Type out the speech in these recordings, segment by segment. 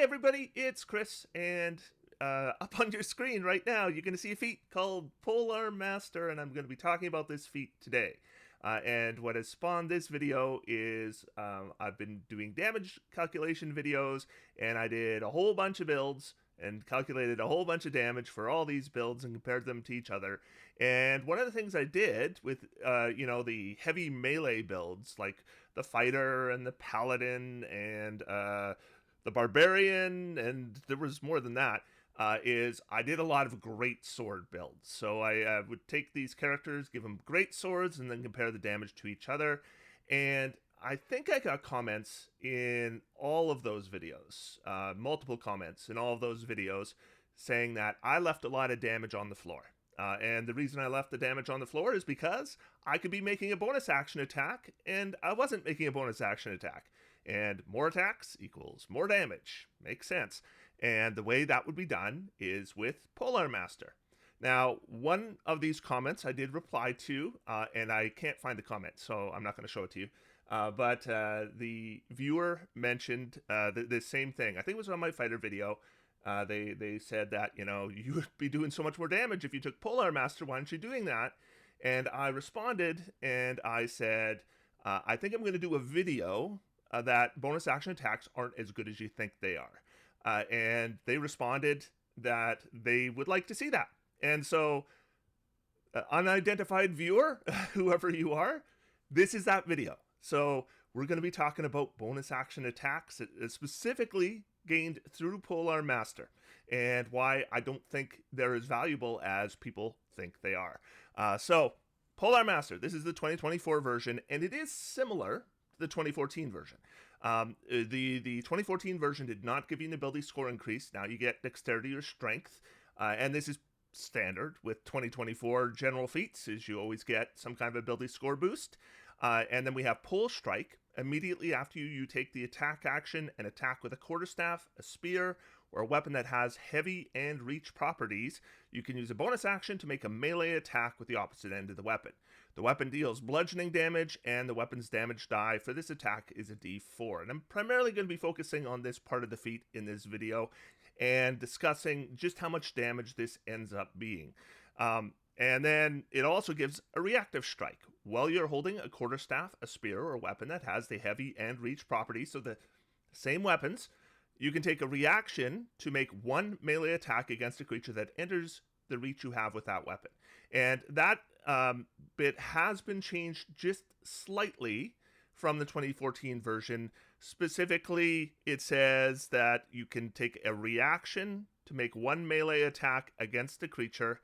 everybody, it's Chris, and up on your screen right now, you're going to see a feat called Polearm Master, and I'm going to be talking about this feat today. And what has spawned this video is I've been doing damage calculation videos, and I did a whole bunch of builds and calculated a whole bunch of damage for all these builds and compared them to each other. And one of the things I did with, the heavy melee builds, like the fighter and the paladin and the barbarian, and there was more than that, is I did a lot of Greatsword builds. So I would take these characters, give them great swords, and then compare the damage to each other. And I think I got comments in all of those videos, multiple comments in all of those videos, saying that I left a lot of damage on the floor. And the reason I left the damage on the floor is because I could be making a bonus action attack, and I wasn't making a bonus action attack. And more attacks equals more damage. Makes sense. And the way that would be done is with Polearm Master. Now, one of these comments I did reply to, and I can't find the comment, so I'm not going to show it to you. But the viewer mentioned the same thing. I think it was on my fighter video. They said that, you would be doing so much more damage if you took Polearm Master. Why aren't you doing that? And I responded, and I said, I think I'm going to do a video that bonus action attacks aren't as good as you think they are. And they responded that they would like to see that. And so, unidentified viewer, whoever you are, this is that video. So we're going to be talking about bonus action attacks, specifically gained through Polearm Master, and why I don't think they're as valuable as people think they are. So Polearm Master, this is the 2024 version, and it is similar to the 2014 version. The 2014 version did not give you an ability score increase. Now you get dexterity or strength, and this is standard with 2024 general feats, is you always get some kind of ability score boost. And then we have Pole Strike. Immediately after you take the attack action and attack with a quarterstaff, a spear, or a weapon that has heavy and reach properties, you can use a bonus action to make a melee attack with the opposite end of the weapon. The weapon deals bludgeoning damage, and the weapon's damage die for this attack is a d4. And I'm primarily going to be focusing on this part of the feat in this video and discussing just how much damage this ends up being. And then it also gives a reactive strike. While you're holding a quarterstaff, a spear, or a weapon that has the heavy and reach properties, so the same weapons, you can take a reaction to make one melee attack against a creature that enters the reach you have with that weapon. And that bit has been changed just slightly from the 2014 version. Specifically, it says that you can take a reaction to make one melee attack against a creature,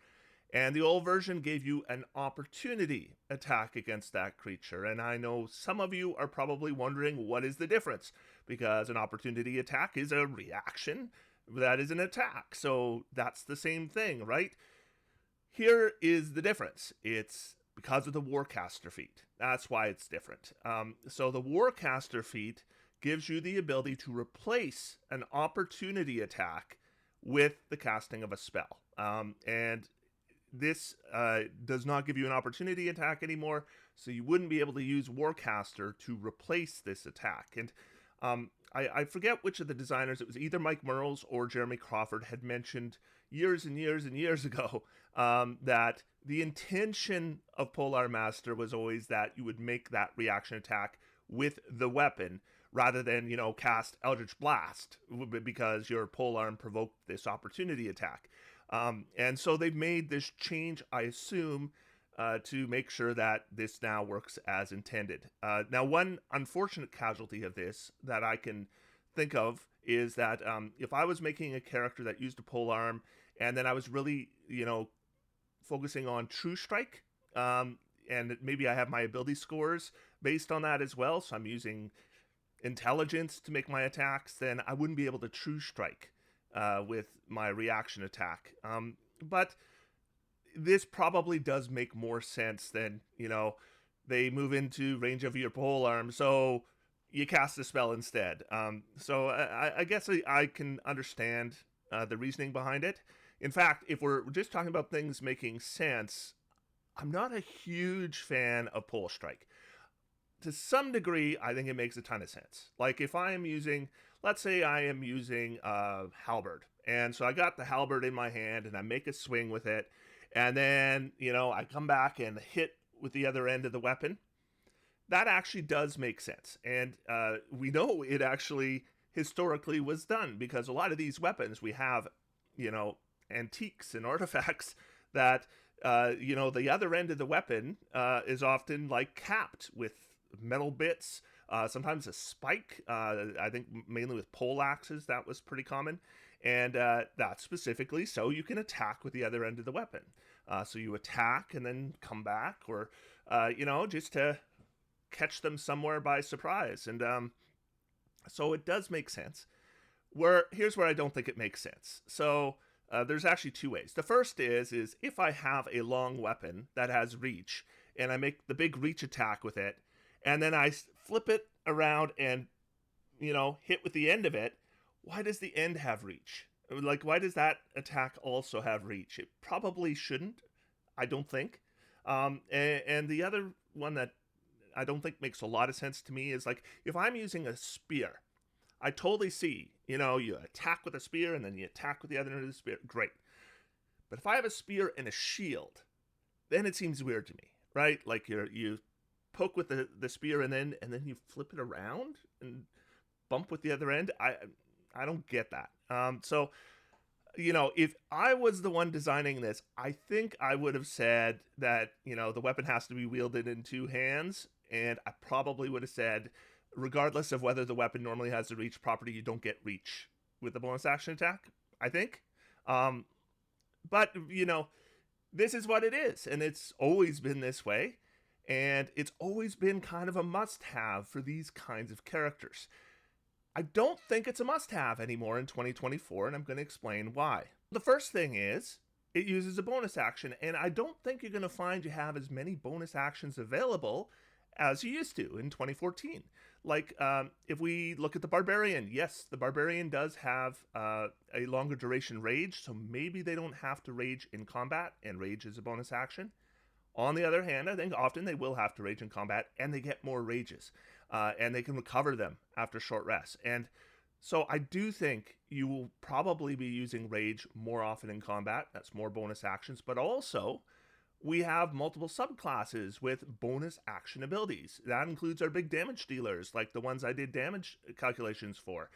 and the old version gave you an opportunity attack against that creature. And I know some of you are probably wondering, what is the difference? Because an opportunity attack is a reaction, that is an attack. So that's the same thing, right? Here is the difference. It's because of the Warcaster feat. That's why it's different. So the Warcaster feat gives you the ability to replace an opportunity attack with the casting of a spell. And this does not give you an opportunity attack anymore, so you wouldn't be able to use Warcaster to replace this attack. And I forget which of the designers, it was either Mike Merles or Jeremy Crawford, had mentioned years and years and years ago that the intention of Polearm Master was always that you would make that reaction attack with the weapon rather than, cast Eldritch Blast because your polearm provoked this opportunity attack. And so they've made this change, I assume, to make sure that this now works as intended. Now, one unfortunate casualty of this that I can think of is that if I was making a character that used a polearm and then I was really, focusing on True Strike, and maybe I have my ability scores based on that as well, so I'm using intelligence to make my attacks, then I wouldn't be able to True Strike with my reaction attack. But this probably does make more sense than, they move into range of your polearm, so you cast a spell instead. So I guess I can understand the reasoning behind it. In fact, if we're just talking about things making sense, I'm not a huge fan of Pole Strike. To some degree, I think it makes a ton of sense. Like if I am using, let's say I am using a halberd. And so I got the halberd in my hand and I make a swing with it. And then, I come back and hit with the other end of the weapon. That actually does make sense. And we know it actually historically was done because a lot of these weapons we have, antiques and artifacts that, the other end of the weapon is often like capped with metal bits, sometimes a spike. I think mainly with pole axes, that was pretty common. And that's specifically so you can attack with the other end of the weapon. So you attack and then come back, or, just to catch them somewhere by surprise. And so it does make sense. Here's where I don't think it makes sense. So there's actually two ways. The first is if I have a long weapon that has reach and I make the big reach attack with it, and then I flip it around and hit with the end of it, why does the end have reach? Like, why does that attack also have reach? It probably shouldn't, I don't think. And the other one that I don't think makes a lot of sense to me is, like, if I'm using a spear, I totally see, you attack with a spear and then you attack with the other end of the spear. Great. But if I have a spear and a shield, then it seems weird to me, right? Like you poke with the spear and then you flip it around and bump with the other end. I don't get that. So, if I was the one designing this, I think I would have said that, the weapon has to be wielded in two hands. And I probably would have said, regardless of whether the weapon normally has a reach property, you don't get reach with the bonus action attack, I think. But, this is what it is. And it's always been this way. And it's always been kind of a must-have for these kinds of characters. I don't think it's a must-have anymore in 2024, and I'm going to explain why. The first thing is, it uses a bonus action, and I don't think you're going to find you have as many bonus actions available as you used to in 2014. Like, if we look at the Barbarian, yes, the Barbarian does have a longer duration rage, so maybe they don't have to rage in combat, and rage is a bonus action. On the other hand, I think often they will have to rage in combat, and they get more rages, and they can recover them after short rests. And so I do think you will probably be using rage more often in combat. That's more bonus actions, but also we have multiple subclasses with bonus action abilities. That includes our big damage dealers, like the ones I did damage calculations for.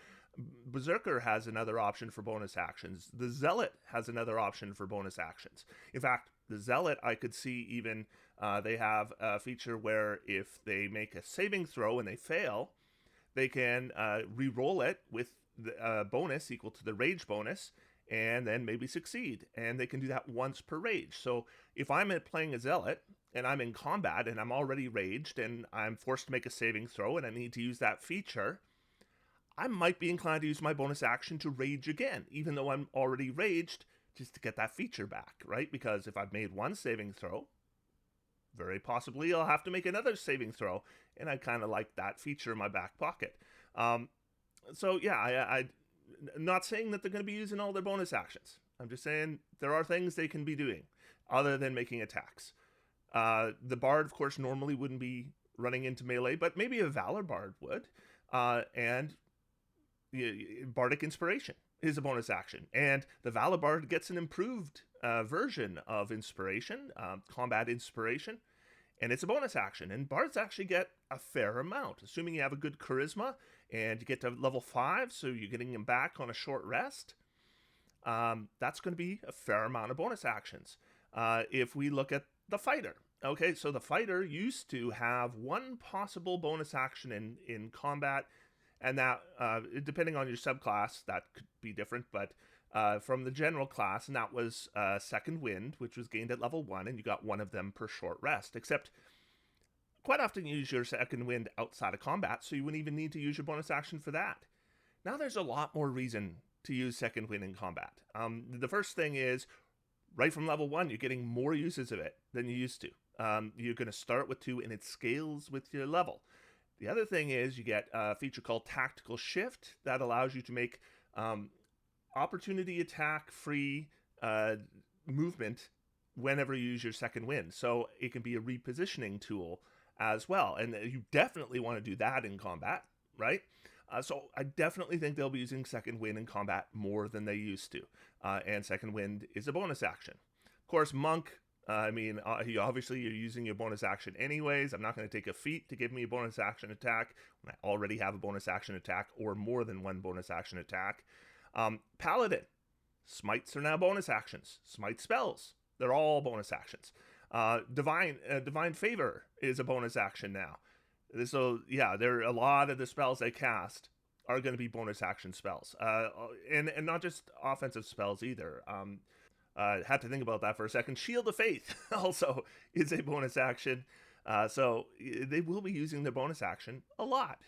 Berserker has another option for bonus actions. The Zealot has another option for bonus actions. In fact, the Zealot, I could see even, they have a feature where if they make a saving throw and they fail, they can re-roll it with the bonus equal to the rage bonus, and then maybe succeed. And they can do that once per rage. So if I'm playing a Zealot, and I'm in combat, and I'm already raged, and I'm forced to make a saving throw, and I need to use that feature, I might be inclined to use my bonus action to rage again, even though I'm already raged, just to get that feature back, right? Because if I've made one saving throw, very possibly I'll have to make another saving throw, and I kind of like that feature in my back pocket. So yeah, I'm not saying that they're going to be using all their bonus actions. I'm just saying there are things they can be doing other than making attacks. The Bard, of course, normally wouldn't be running into melee, but maybe a Valor Bard would. And Bardic Inspiration is a bonus action. And the Valor Bard gets an improved version of Inspiration, Combat Inspiration, and it's a bonus action. And Bards actually get a fair amount, assuming you have a good Charisma and you get to level 5, so you're getting them back on a short rest. That's going to be a fair amount of bonus actions. If we look at the Fighter, okay, so the Fighter used to have one possible bonus action in combat, and that, depending on your subclass, that could be different, but from the general class, and that was Second Wind, which was gained at level 1, and you got one of them per short rest, except quite often you use your Second Wind outside of combat, so you wouldn't even need to use your bonus action for that. Now there's a lot more reason to use Second Wind in combat. The first thing is, right from level 1, you're getting more uses of it than you used to. You're going to start with 2, and it scales with your level. The other thing is you get a feature called Tactical Shift that allows you to make opportunity attack free movement whenever you use your Second Wind. So it can be a repositioning tool as well. And you definitely want to do that in combat, right? So I definitely think they'll be using Second Wind in combat more than they used to. And Second Wind is a bonus action. Of course, Monk, obviously you're using your bonus action anyways. I'm not going to take a feat to give me a bonus action attack when I already have a bonus action attack or more than one bonus action attack. Paladin, smites are now bonus actions. Smite spells, they're all bonus actions. Divine Favor is a bonus action now. So yeah, there are a lot of the spells I cast are going to be bonus action spells, and not just offensive spells either. Had to think about that for a second. Shield of Faith also is a bonus action, so they will be using their bonus action a lot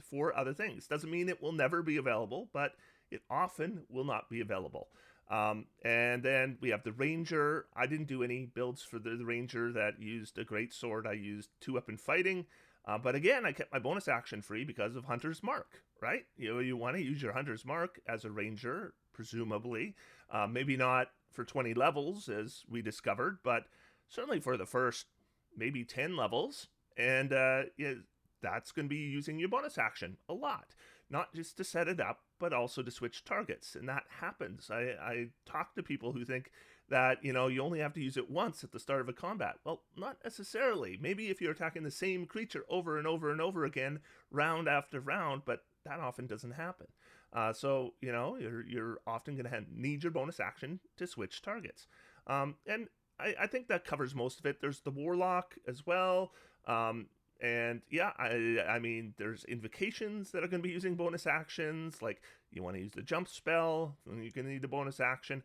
for other things. Doesn't mean it will never be available, but it often will not be available. And then we have the Ranger. I didn't do any builds for the Ranger that used a Greatsword. I used 2-weapon fighting. But again, I kept my bonus action free because of Hunter's Mark, right? You want to use your Hunter's Mark as a Ranger, presumably. Maybe not for 20 levels, as we discovered, but certainly for the first maybe 10 levels. And that's going to be using your bonus action a lot. Not just to set it up, but also to switch targets. And that happens. I talk to people who think that, you only have to use it once at the start of a combat. Well, not necessarily. Maybe if you're attacking the same creature over and over and over again, round after round, but that often doesn't happen. So, you're often going to need your bonus action to switch targets. And I think that covers most of it. There's the Warlock as well. And yeah, I mean, there's invocations that are going to be using bonus actions. Like, you want to use the jump spell, then you're going to need a bonus action.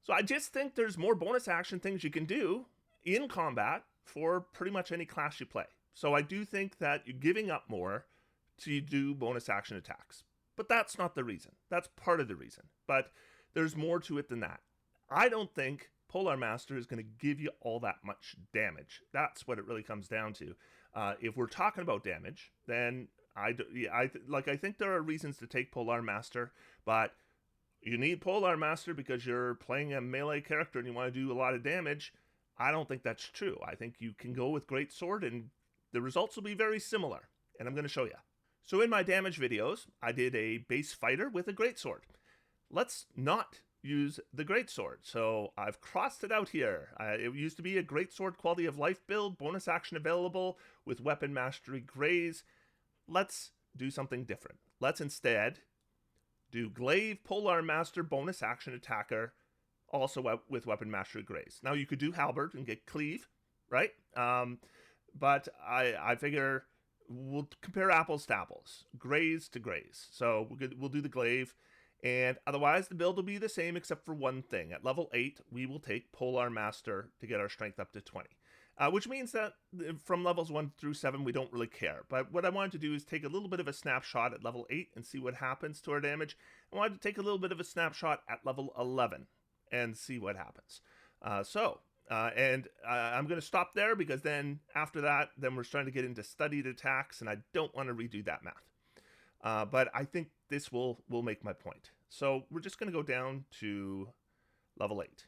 So I just think there's more bonus action things you can do in combat for pretty much any class you play. So I do think that you're giving up more to do bonus action attacks. But that's not the reason. That's part of the reason. But there's more to it than that. I don't think Polearm Master is going to give you all that much damage. That's what it really comes down to. If we're talking about damage, then I think there are reasons to take Polearm Master, but you need Polearm Master because you're playing a melee character and you want to do a lot of damage. I don't think that's true. I think you can go with Greatsword and the results will be very similar. And I'm going to show you. So in my damage videos, I did a base fighter with a Greatsword. Let's not use the Greatsword. So I've crossed it out here. It used to be a Greatsword quality of life build, bonus action available with weapon mastery graze. Let's do something different. Let's instead do Glaive Polearm Master bonus action attacker, also with weapon mastery graze. Now you could do Halberd and get Cleave, right? But I figure we'll compare apples to apples, graze to graze. So we'll do the Glaive. And otherwise, the build will be the same except for one thing. At level 8, we will take Polearm Master to get our strength up to 20. Which means that from levels 1 through 7, we don't really care. But what I wanted to do is take a little bit of a snapshot at level 8 and see what happens to our damage. I wanted to take a little bit of a snapshot at level 11 and see what happens. I'm going to stop there because then after that, then we're starting to get into studied attacks, and I don't want to redo that math. But I think this will make my point. So we're just going to go down to level 8.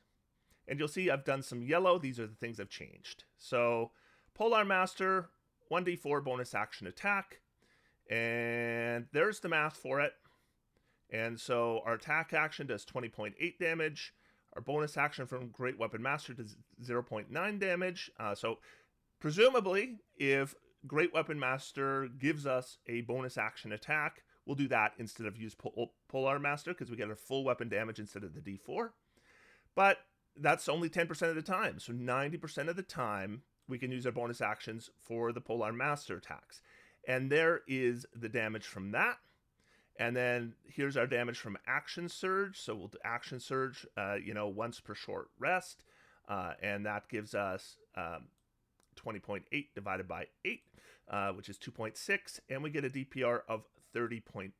And you'll see I've done some yellow. These are the things I've changed. So Polearm Master, 1d4 bonus action attack. And there's the math for it. And so our attack action does 20.8 damage. Our bonus action from Great Weapon Master does 0.9 damage. So presumably, if Great Weapon Master gives us a bonus action attack, we'll do that instead of use Polearm Master because we get our full weapon damage instead of the d4. But that's only 10% of the time. So 90% of the time, we can use our bonus actions for the Polearm Master attacks. And there is the damage from that. And then here's our damage from Action Surge. So we'll do Action Surge, once per short rest. And that gives us 20.8 divided by 8, which is 2.6. And we get a DPR of 30.2.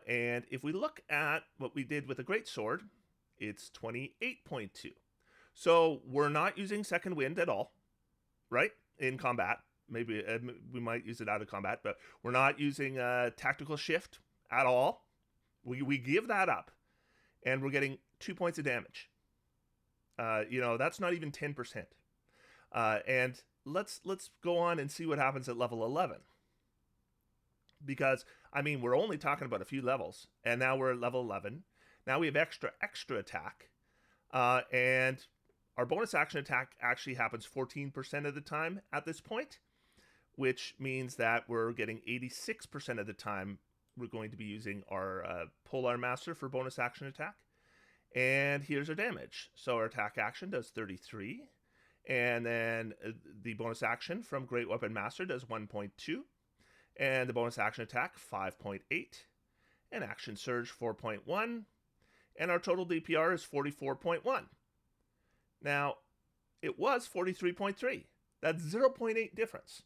And if we look at what we did with a Greatsword, it's 28.2. So we're not using Second Wind at all, right? In combat. Maybe we might use it out of combat, but we're not using Tactical Shift at all. We give that up, and we're getting 2 points of damage. That's not even 10%. And let's go on and see what happens at level 11. because, I mean, we're only talking about a few levels, and now we're at level 11. Now we have extra attack, and our bonus action attack actually happens 14% of the time at this point, which means that we're getting 86% of the time we're going to be using our Polearm Master for bonus action attack. And here's our damage. So our attack action does 33, and then the bonus action from Great Weapon Master does 1.2, and the bonus action attack 5.8, and action surge 4.1, and our total DPR is 44.1. Now, it was 43.3. That's 0.8 difference.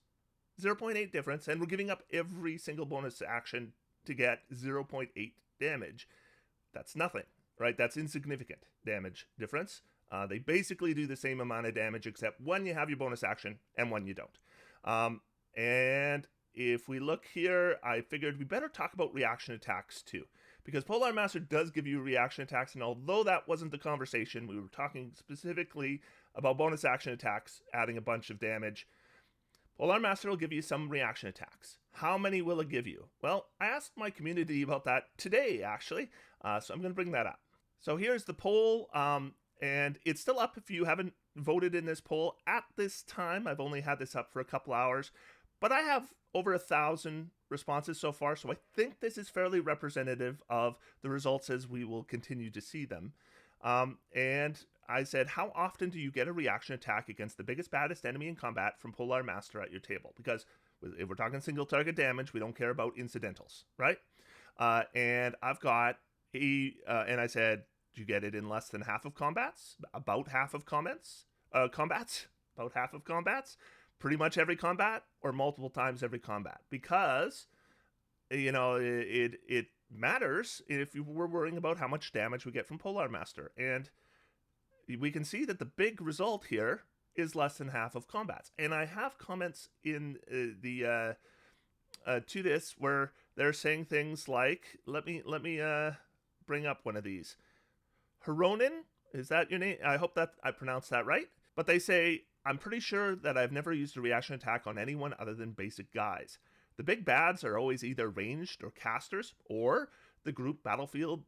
0.8 difference, and we're giving up every single bonus action to get 0.8 damage. That's nothing, right? That's insignificant damage difference. They basically do the same amount of damage, except one you have your bonus action and one you don't. And if we look here, I figured we better talk about reaction attacks too, because Polearm Master does give you reaction attacks, and although that wasn't the conversation, we were talking specifically about bonus action attacks adding a bunch of damage. Polearm Master will give you some reaction attacks. How many will it give you? Well, I asked my community about that today, actually, so I'm going to bring that up. So here's the poll, and it's still up if you haven't voted in this poll. At this time, I've only had this up for a couple hours, but I have over 1,000 responses so far, so I think this is fairly representative of the results as we will continue to see them. And I said, how often do you get a reaction attack against the biggest, baddest enemy in combat from Polearm Master at your table? Because if we're talking single target damage, we don't care about incidentals, right? And I've got and I said, do you get it in less than half of combats? About half of combats? About half of combats? Pretty much every combat, or multiple times every combat? Because, you know, it matters if you were worrying about how much damage we get from Polearm Master. And we can see that the big result here is less than half of combats. And I have comments in to this where they're saying things like, let me bring up one of these. Hironin, is that your name? I hope that I pronounced that right. But they say, I'm pretty sure that I've never used a reaction attack on anyone other than basic guys. The big bads are always either ranged or casters, or the group battlefield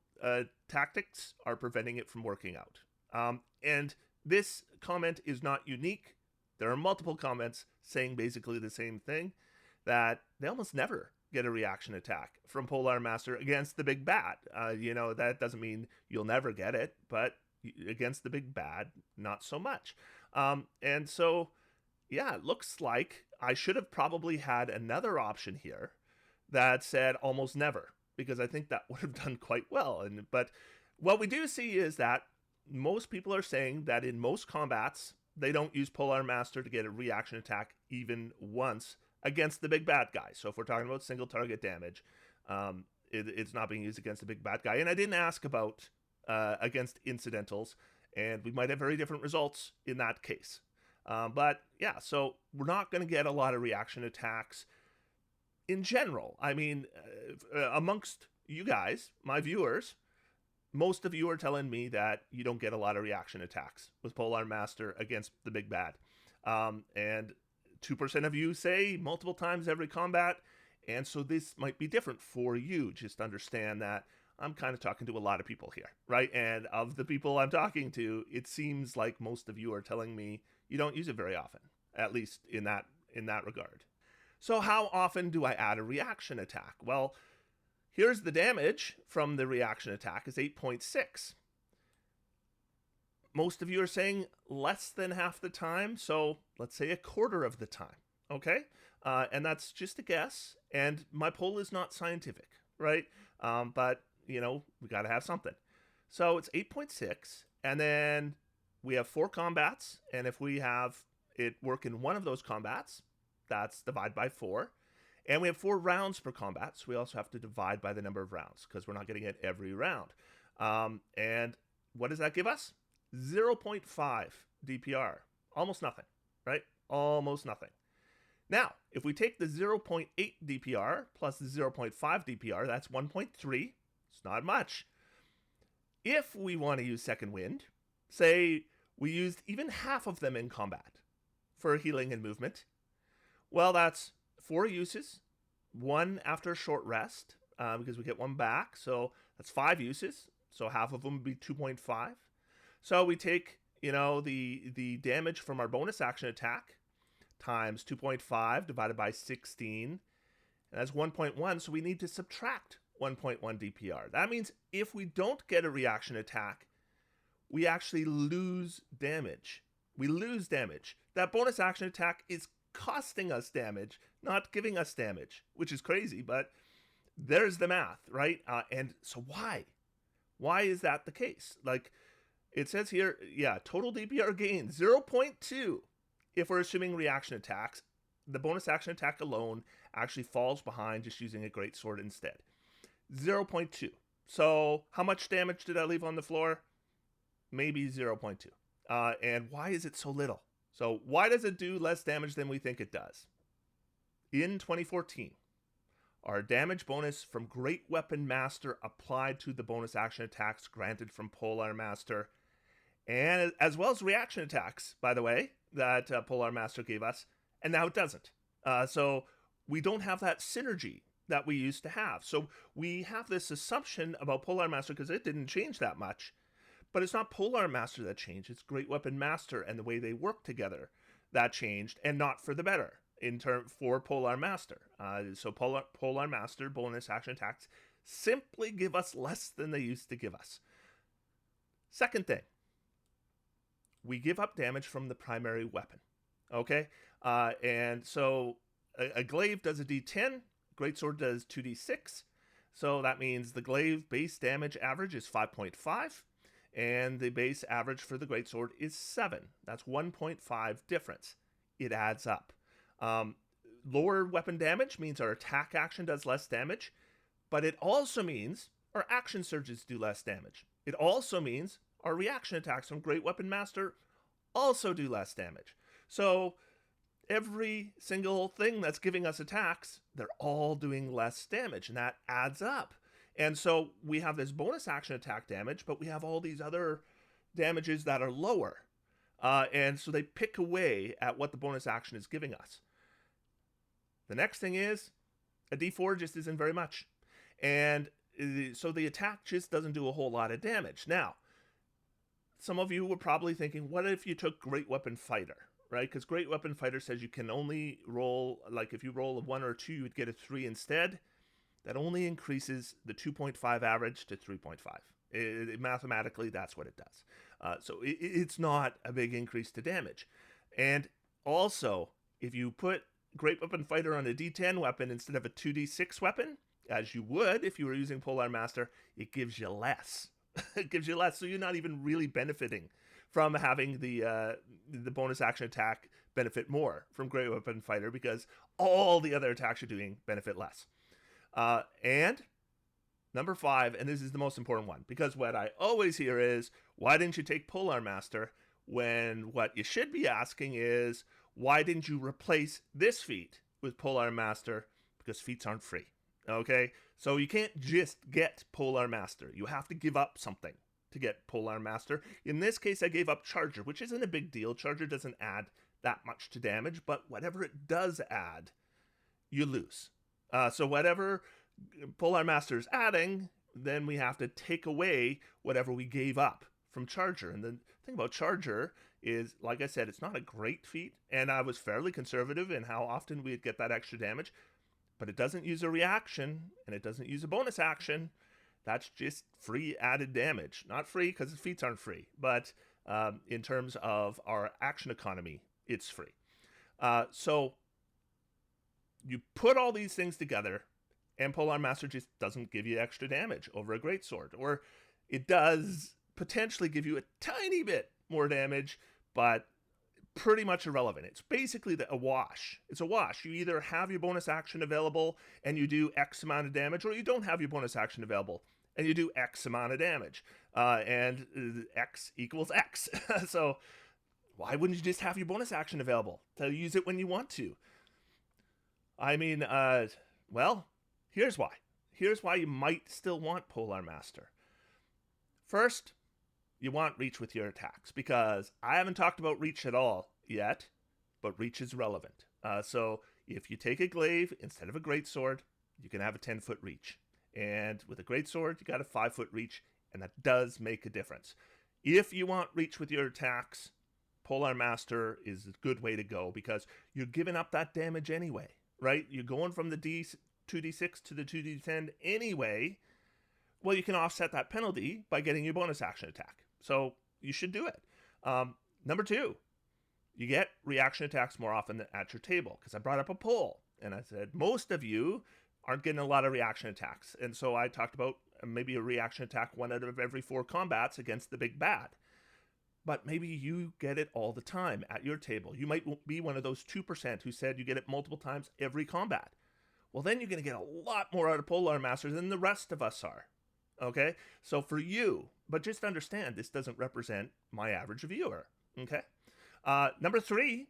tactics are preventing it from working out. And this comment is not unique. There are multiple comments saying basically the same thing, that they almost never get a reaction attack from Polearm Master against the big bad. You know, that doesn't mean you'll never get it, but against the big bad, not so much. And so, yeah, it looks like I should have probably had another option here that said almost never, because I think that would have done quite well. But what we do see is that most people are saying that in most combats, they don't use Polearm Master to get a reaction attack even once against the big bad guy. So if we're talking about single target damage, it's not being used against the big bad guy. And I didn't ask about against incidentals, and we might have very different results in that case. But yeah, so we're not going to get a lot of reaction attacks in general. I mean, amongst you guys, my viewers, most of you are telling me that you don't get a lot of reaction attacks with Polearm Master against the big bad. And 2% of you say multiple times every combat. And so this might be different for you. Just understand that I'm kind of talking to a lot of people here, right? And of the people I'm talking to, it seems like most of you are telling me you don't use it very often, at least in that regard. So how often do I add a reaction attack? Well, here's the damage from the reaction attack is 8.6. Most of you are saying less than half the time, so let's say a quarter of the time, okay? And that's just a guess, and my poll is not scientific, right? But, you know, we got to have something. So it's 8.6, and then we have 4 combats, and if we have it work in one of those combats, that's divide by 4. And we have 4 rounds per combat, so we also have to divide by the number of rounds, because we're not getting it every round. And what does that give us? 0.5 DPR. Almost nothing, right? Almost nothing. Now, if we take the 0.8 DPR plus the 0.5 DPR, that's 1.3. It's not much. If we want to use Second Wind, say we used even half of them in combat for healing and movement, well, that's 4 uses, 1 after a short rest, because we get 1 back. So that's 5 uses. So half of them would be 2.5. So we take, the damage from our bonus action attack times 2.5 divided by 16. And that's 1.1. So we need to subtract 1.1 DPR. That means if we don't get a reaction attack, we actually lose damage. We lose damage. That bonus action attack is costing us damage, not giving us damage, which is crazy, but there's the math, right? And so why? Why is that the case? Like it says here, total DPR gain 0.2 if we're assuming reaction attacks. The bonus action attack alone actually falls behind just using a Greatsword instead. 0.2. So how much damage did I leave on the floor? Maybe 0.2. And why is it so little? So why does it do less damage than we think it does? In 2014, our damage bonus from Great Weapon Master applied to the bonus action attacks granted from Polearm Master, and as well as reaction attacks, by the way, that Polearm Master gave us, and now it doesn't. So we don't have that synergy that we used to have. So we have this assumption about Polearm Master because it didn't change that much. But it's not Polearm Master that changed. It's Great Weapon Master and the way they work together that changed, and not for the better for Polearm Master. So Polearm Master bonus action attacks simply give us less than they used to give us. Second thing, we give up damage from the primary weapon. Okay, and so a Glaive does a D10, Greatsword does 2D6. So that means the Glaive base damage average is 5.5. And the base average for the Greatsword is 7. That's 1.5 difference. It adds up. Lower weapon damage means our attack action does less damage, but it also means our action surges do less damage. It also means our reaction attacks from Great Weapon Master also do less damage. So every single thing that's giving us attacks, they're all doing less damage, and that adds up. And so we have this bonus action attack damage, but we have all these other damages that are lower. And so they pick away at what the bonus action is giving us. The next thing is a D4 just isn't very much. And so the attack just doesn't do a whole lot of damage. Now, some of you were probably thinking, what if you took Great Weapon Fighter, right? Because Great Weapon Fighter says you can only roll, like if you roll a 1 or a 2, you would get a 3 instead. That only increases the 2.5 average to 3.5. Mathematically, that's what it does. So it's not a big increase to damage. And also, if you put Great Weapon Fighter on a D10 weapon instead of a 2D6 weapon, as you would if you were using Polearm Master, it gives you less. It gives you less, so you're not even really benefiting from having the bonus action attack benefit more from Great Weapon Fighter, because all the other attacks you're doing benefit less. And number 5, and this is the most important one, because what I always hear is, why didn't you take Polearm Master? When what you should be asking is, why didn't you replace this feat with Polearm Master? Because feats aren't free. Okay? So you can't just get Polearm Master. You have to give up something to get Polearm Master. In this case, I gave up Charger, which isn't a big deal. Charger doesn't add that much to damage, but whatever it does add, you lose. So whatever Polearm Master is adding, then we have to take away whatever we gave up from Charger. And the thing about Charger is, like I said, it's not a great feat, and I was fairly conservative in how often we'd get that extra damage, but it doesn't use a reaction, and it doesn't use a bonus action. That's just free added damage. Not free because the feats aren't free, but in terms of our action economy, it's free. So you put all these things together, and Polearm Master just doesn't give you extra damage over a Greatsword. Or it does potentially give you a tiny bit more damage, but pretty much irrelevant. It's basically a wash. It's a wash. You either have your bonus action available and you do X amount of damage, or you don't have your bonus action available and you do X amount of damage. And X equals X. So why wouldn't you just have your bonus action available to use it when you want to? I mean, well, here's why. Here's why you might still want Polearm Master. First, you want reach with your attacks, because I haven't talked about reach at all yet, but reach is relevant. So If you take a glaive instead of a greatsword, you can have a 10-foot reach. And with a greatsword, you got a 5-foot reach, and that does make a difference. If you want reach with your attacks, Polearm Master is a good way to go because you're giving up that damage anyway, right? You're going from the 2d6 to the 2d10 anyway. Well, you can offset that penalty by getting your bonus action attack. So you should do it. Number 2, you get reaction attacks more often at your table, because I brought up a poll and I said most of you aren't getting a lot of reaction attacks. And so I talked about maybe a reaction attack 1 out of every 4 combats against the big bad. But maybe you get it all the time at your table. You might be one of those 2% who said you get it multiple times every combat. Well, then you're going to get a lot more out of Polearm Master than the rest of us are. Okay? So for you, but just understand this doesn't represent my average viewer. Okay? Number 3,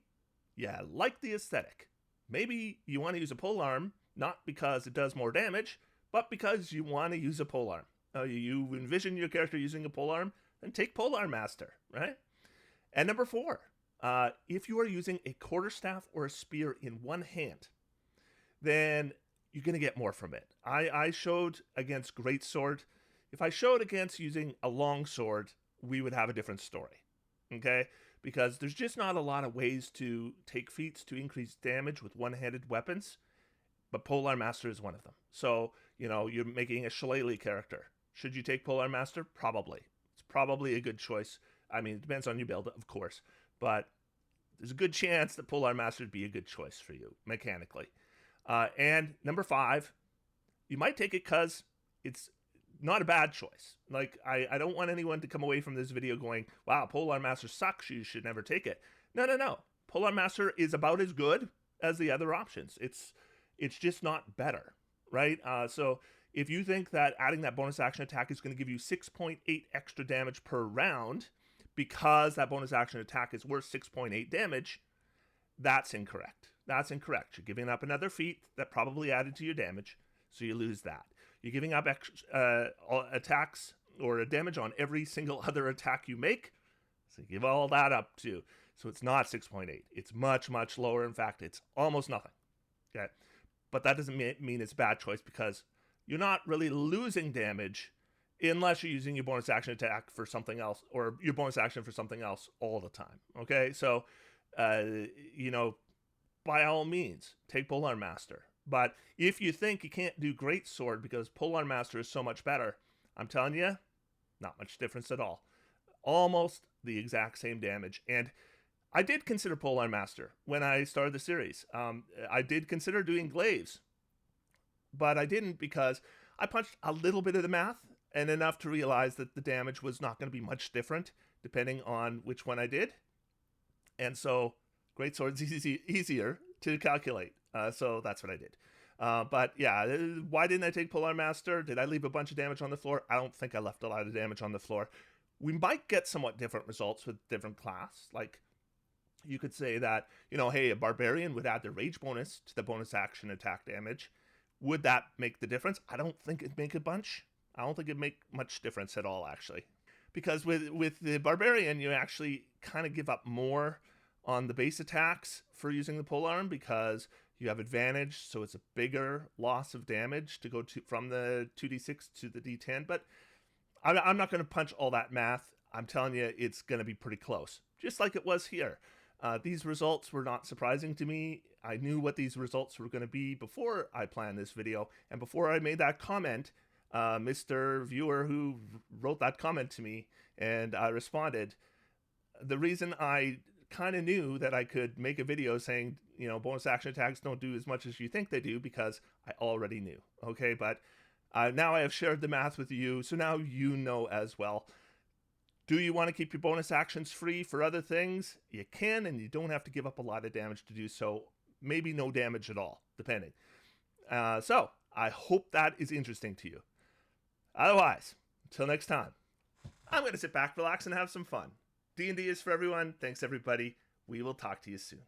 yeah, like the aesthetic. Maybe you want to use a polearm, not because it does more damage, but because you want to use a polearm. You envision your character using a polearm, then take Polearm Master, right? And number 4, if you are using a quarterstaff or a spear in one hand, then you're going to get more from it. I showed against Greatsword. If I showed against using a longsword, we would have a different story, okay? Because there's just not a lot of ways to take feats to increase damage with one-handed weapons, but Polearm Master is one of them. So, you're making a shillelagh character. Should you take Polearm Master? Probably. It's probably a good choice. I mean, it depends on your build, of course, but there's a good chance that Polearm Master would be a good choice for you, mechanically. And number 5, you might take it because it's not a bad choice. Like, I don't want anyone to come away from this video going, wow, Polearm Master sucks, you should never take it. No. Polearm Master is about as good as the other options. It's just not better, right? So if you think that adding that bonus action attack is going to give you 6.8 extra damage per round because that bonus action attack is worth 6.8 damage, that's incorrect. That's incorrect. You're giving up another feat that probably added to your damage, so you lose that. You're giving up attacks or damage on every single other attack you make, so you give all that up too. So it's not 6.8. It's much, much lower. In fact, it's almost nothing. Okay, but that doesn't mean it's a bad choice because you're not really losing damage unless you're using your bonus action attack for something else or your bonus action for something else all the time. Okay, so by all means, take Polearm Master. But if you think you can't do Greatsword because Polearm Master is so much better, I'm telling you, not much difference at all. Almost the exact same damage. And I did consider Polearm Master when I started the series. I did consider doing Glaives, but I didn't because I punched a little bit of the math and enough to realize that the damage was not going to be much different depending on which one I did. And so Greatsword's easier to calculate. So that's what I did. But yeah, why didn't I take Polearm Master? Did I leave a bunch of damage on the floor? I don't think I left a lot of damage on the floor. We might get somewhat different results with different class. Like, you could say that, hey, a barbarian would add their rage bonus to the bonus action attack damage. Would that make the difference? I don't think it'd make a bunch. I don't think it'd make much difference at all, actually. Because with the barbarian, you actually kind of give up more on the base attacks for using the polearm because you have advantage, so it's a bigger loss of damage to go from the 2d6 to the d10. But I'm not going to punch all that math. I'm telling you, it's going to be pretty close, just like it was here. These results were not surprising to me. I knew what these results were going to be before I planned this video, and before I made that comment, Mr. Viewer who wrote that comment to me, and I responded. The reason I kind of knew that I could make a video saying, bonus action attacks don't do as much as you think they do because I already knew. Okay, but now I have shared the math with you, so now you know as well. Do you want to keep your bonus actions free for other things? You can, and you don't have to give up a lot of damage to do so. Maybe no damage at all, depending. So, I hope that is interesting to you. Otherwise, until next time, I'm going to sit back, relax, and have some fun. D&D is for everyone. Thanks, everybody. We will talk to you soon.